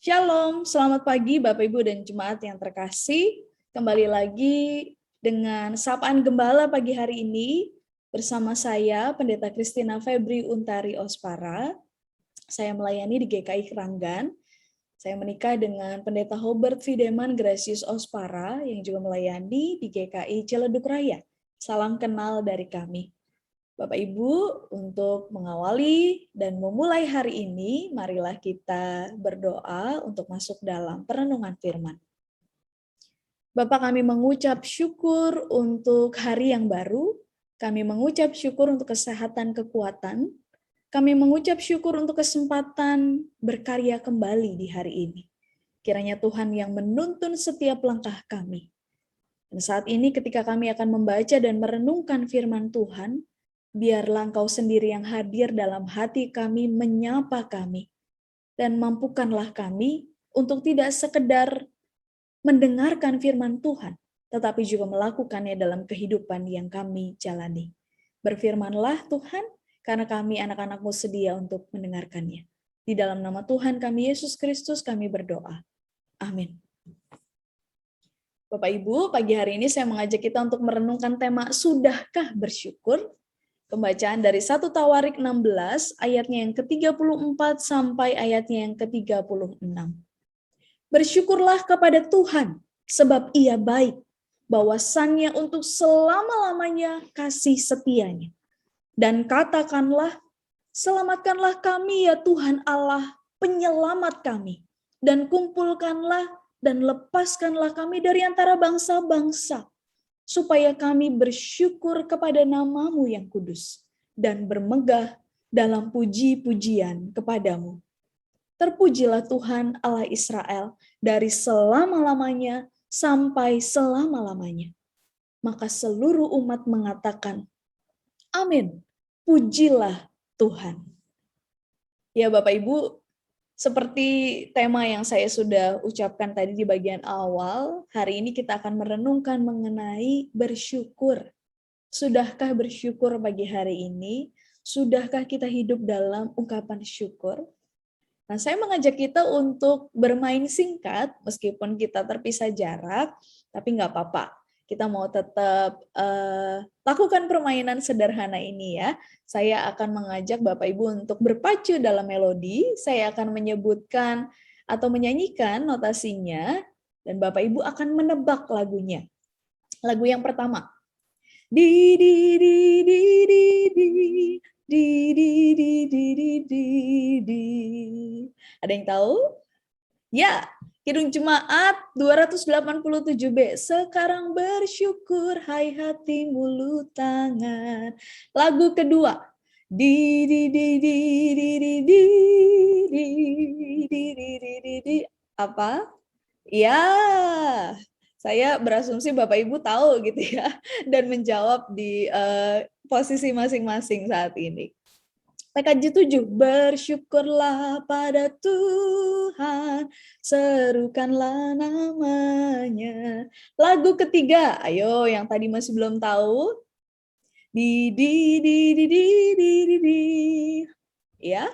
Shalom, selamat pagi Bapak Ibu dan Jemaat yang terkasih. Kembali lagi dengan Sapaan Gembala pagi hari ini bersama saya Pendeta Christina Febri Untari Ospara. Saya melayani di GKI Keranggan. Saya menikah dengan Pendeta Hobert Fideman Gracius Ospara yang juga melayani di GKI Ciledug Raya. Salam kenal dari kami. Bapak Ibu, untuk mengawali dan memulai hari ini, marilah kita berdoa untuk masuk dalam perenungan firman. Bapa, kami mengucap syukur untuk hari yang baru, kami mengucap syukur untuk kesehatan, kekuatan, kami mengucap syukur untuk kesempatan berkarya kembali di hari ini. Kiranya Tuhan yang menuntun setiap langkah kami. Dan saat ini ketika kami akan membaca dan merenungkan firman Tuhan, biarlah Engkau sendiri yang hadir dalam hati kami, menyapa kami. Dan mampukanlah kami untuk tidak sekedar mendengarkan firman Tuhan, tetapi juga melakukannya dalam kehidupan yang kami jalani. Berfirmanlah Tuhan, karena kami anak-anak-Mu sedia untuk mendengarkannya. Di dalam nama Tuhan kami Yesus Kristus kami berdoa. Amin. Bapak Ibu, pagi hari ini saya mengajak kita untuk merenungkan tema Sudahkah Bersyukur? Pembacaan dari 1 Tawarik 16 ayatnya yang ke-34 sampai ayatnya yang ke-36. Bersyukurlah kepada Tuhan sebab Ia baik, bahwasannya untuk selama-lamanya kasih setianya. Dan katakanlah, selamatkanlah kami ya Tuhan Allah, penyelamat kami, dan kumpulkanlah dan lepaskanlah kami dari antara bangsa-bangsa, supaya kami bersyukur kepada nama-Mu yang kudus dan bermegah dalam puji-pujian kepadamu. Terpujilah Tuhan Allah Israel dari selama-lamanya sampai selama-lamanya. Maka seluruh umat mengatakan, Amin, pujilah Tuhan. Ya Bapak Ibu, seperti tema yang saya sudah ucapkan tadi di bagian awal, hari ini kita akan merenungkan mengenai bersyukur. Sudahkah bersyukur pagi hari ini? Sudahkah kita hidup dalam ungkapan syukur? Nah, saya mengajak kita untuk bermain singkat, meskipun kita terpisah jarak, tapi nggak apa-apa. Kita mau tetap lakukan permainan sederhana ini ya. Saya akan mengajak Bapak Ibu untuk berpacu dalam melodi. Saya akan menyebutkan atau menyanyikan notasinya, dan Bapak Ibu akan menebak lagunya. Lagu yang pertama. Di di di di di di di di di di di di. Ada yang tahu? Ya, Kidung Jemaat 287B. Sekarang bersyukur, hai hati mulut tangan. Lagu kedua. Di di di di di di di di di di di. Apa? Ya, saya berasumsi Bapak Ibu tahu gitu ya, dan menjawab di posisi masing-masing saat ini. PKJ 7, bersyukurlah pada Tuhan, serukanlah namanya. Lagu ketiga, ayo yang tadi masih belum tahu. Di di di. Ya.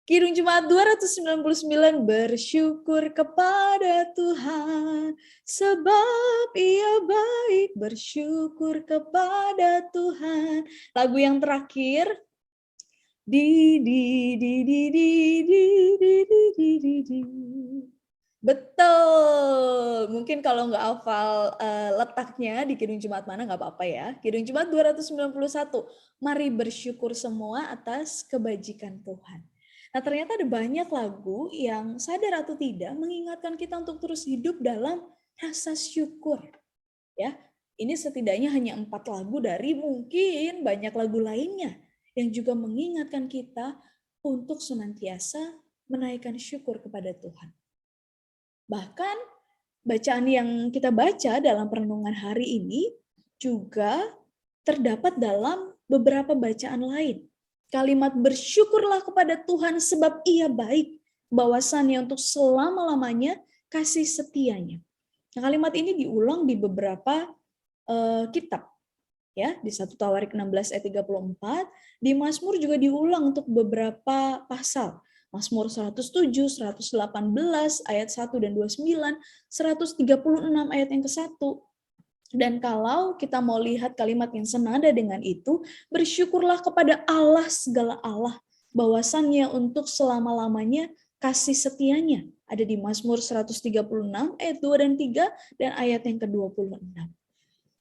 Kidung Jemaat 299, bersyukur kepada Tuhan, sebab Ia baik, bersyukur kepada Tuhan. Lagu yang terakhir, di. Betul. Mungkin kalau nggak hafal letaknya di Kidung Jemaat mana nggak apa-apa ya. Kidung Jemaat 291. Mari bersyukur semua atas kebajikan Tuhan. Nah, ternyata ada banyak lagu yang sadar atau tidak mengingatkan kita untuk terus hidup dalam rasa syukur. Ya, ini setidaknya hanya 4 lagu dari mungkin banyak lagu lainnya yang juga mengingatkan kita untuk senantiasa menaikkan syukur kepada Tuhan. Bahkan bacaan yang kita baca dalam perenungan hari ini juga terdapat dalam beberapa bacaan lain. Kalimat bersyukurlah kepada Tuhan sebab Ia baik, bahwasannya untuk selama-lamanya kasih setianya. Nah, kalimat ini diulang di beberapa kitab. Ya, di 1 Tawarik 16 ayat 34, di Mazmur juga diulang untuk beberapa pasal. Mazmur 107, 118 ayat 1 dan 29, 136 ayat yang ke-1. Dan kalau kita mau lihat kalimat yang senada dengan itu, bersyukurlah kepada Allah segala Allah, bahwasannya untuk selama-lamanya kasih setianya. Ada di Mazmur 136 ayat 2 dan 3 dan ayat yang ke-26.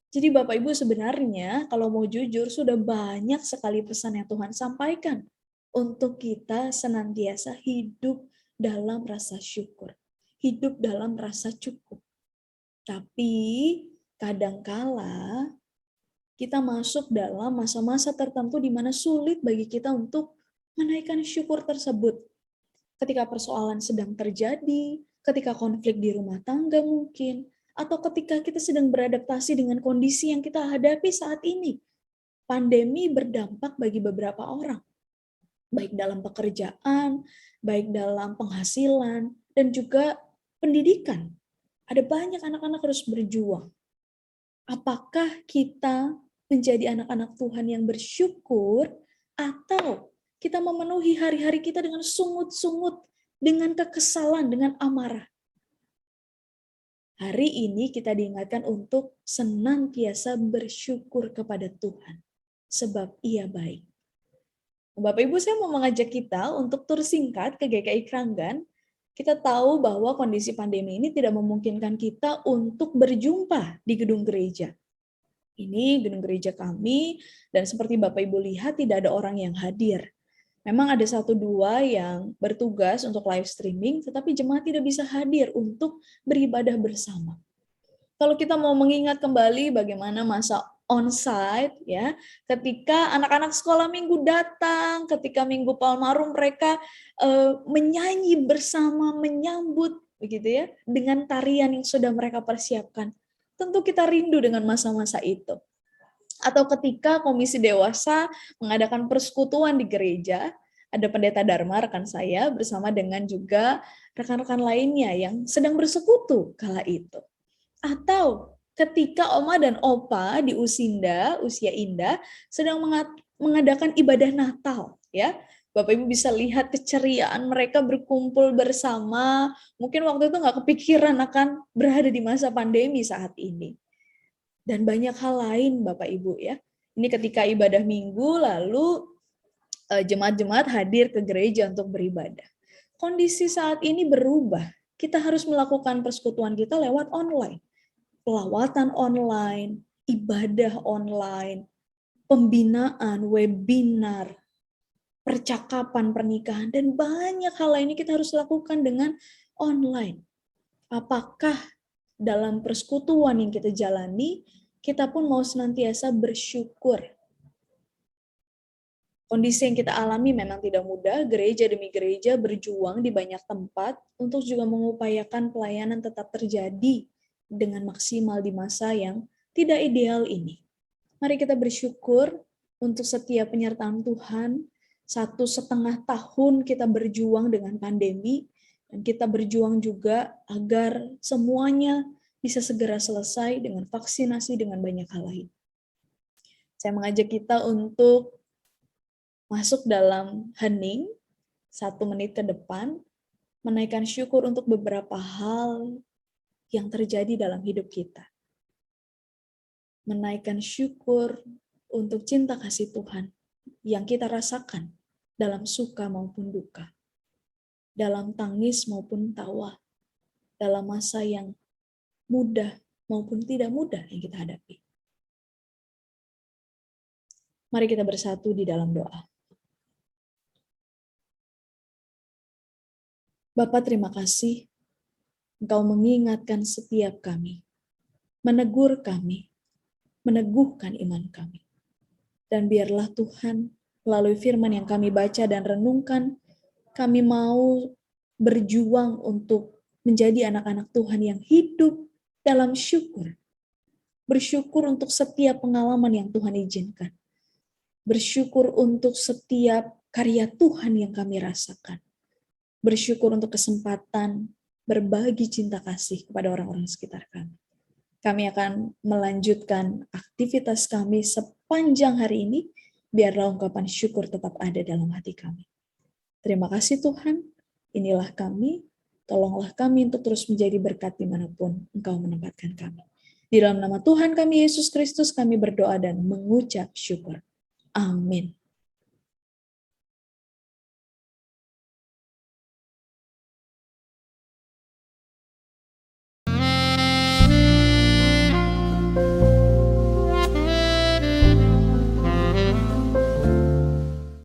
Jadi Bapak Ibu sebenarnya kalau mau jujur sudah banyak sekali pesan yang Tuhan sampaikan untuk kita senantiasa hidup dalam rasa syukur, hidup dalam rasa cukup. Tapi kadangkala kita masuk dalam masa-masa tertentu di mana sulit bagi kita untuk menaikkan syukur tersebut. Ketika persoalan sedang terjadi, ketika konflik di rumah tangga mungkin, atau ketika kita sedang beradaptasi dengan kondisi yang kita hadapi saat ini. Pandemi berdampak bagi beberapa orang, baik dalam pekerjaan, baik dalam penghasilan, dan juga pendidikan. Ada banyak anak-anak harus berjuang. Apakah kita menjadi anak-anak Tuhan yang bersyukur, atau kita memenuhi hari-hari kita dengan sungut-sungut, dengan kekesalan, dengan amarah? Hari ini kita diingatkan untuk senantiasa bersyukur kepada Tuhan, sebab Ia baik. Bapak Ibu, saya mau mengajak kita untuk tur singkat ke GKI Kranggan. Kita tahu bahwa kondisi pandemi ini tidak memungkinkan kita untuk berjumpa di gedung gereja. Ini gedung gereja kami, dan seperti Bapak Ibu lihat tidak ada orang yang hadir. Memang ada 1-2 yang bertugas untuk live streaming, tetapi jemaat tidak bisa hadir untuk beribadah bersama. Kalau kita mau mengingat kembali bagaimana masa onsite, ya, ketika anak-anak sekolah minggu datang, ketika minggu Palmarum mereka menyanyi bersama, menyambut, begitu ya, dengan tarian yang sudah mereka persiapkan. Tentu kita rindu dengan masa-masa itu. Atau ketika komisi dewasa mengadakan persekutuan di gereja, ada pendeta Dharma rekan saya bersama dengan juga rekan-rekan lainnya yang sedang bersekutu kala itu. Atau ketika oma dan opa di Usinda, Usia Indah, sedang mengadakan ibadah Natal, ya. Bapak Ibu bisa lihat keceriaan mereka berkumpul bersama. Mungkin waktu itu nggak kepikiran akan berada di masa pandemi saat ini. Dan banyak hal lain Bapak Ibu ya. Ini ketika ibadah minggu lalu jemaat-jemaat hadir ke gereja untuk beribadah. Kondisi saat ini berubah. Kita harus melakukan persekutuan kita lewat online. Pelawatan online, ibadah online, pembinaan, webinar, percakapan pernikahan, dan banyak hal lainnya kita harus lakukan dengan online. Apakah dalam persekutuan yang kita jalani, kita pun mau senantiasa bersyukur. Kondisi yang kita alami memang tidak mudah, gereja demi gereja berjuang di banyak tempat untuk juga mengupayakan pelayanan tetap terjadi dengan maksimal di masa yang tidak ideal ini. Mari kita bersyukur untuk setiap penyertaan Tuhan. 1,5 tahun kita berjuang dengan pandemi, dan kita berjuang juga agar semuanya bisa segera selesai dengan vaksinasi, dengan banyak hal lain. Saya mengajak kita untuk masuk dalam hening 1 menit ke depan, menaikkan syukur untuk beberapa hal yang terjadi dalam hidup kita. Menaikkan syukur untuk cinta kasih Tuhan yang kita rasakan dalam suka maupun duka, dalam tangis maupun tawa, dalam masa yang mudah maupun tidak mudah yang kita hadapi. Mari kita bersatu di dalam doa. Bapa, terima kasih Engkau mengingatkan setiap kami, menegur kami, meneguhkan iman kami. Dan biarlah Tuhan, melalui firman yang kami baca dan renungkan, kami mau berjuang untuk menjadi anak-anak Tuhan yang hidup dalam syukur. Bersyukur untuk setiap pengalaman yang Tuhan izinkan. Bersyukur untuk setiap karya Tuhan yang kami rasakan. Bersyukur untuk kesempatan berbagi cinta kasih kepada orang-orang sekitar kami. Kami akan melanjutkan aktivitas kami sepanjang hari ini, biarlah ungkapan syukur tetap ada dalam hati kami. Terima kasih Tuhan, inilah kami, tolonglah kami untuk terus menjadi berkat dimanapun Engkau menempatkan kami. Di dalam nama Tuhan kami Yesus Kristus kami berdoa dan mengucap syukur. Amin.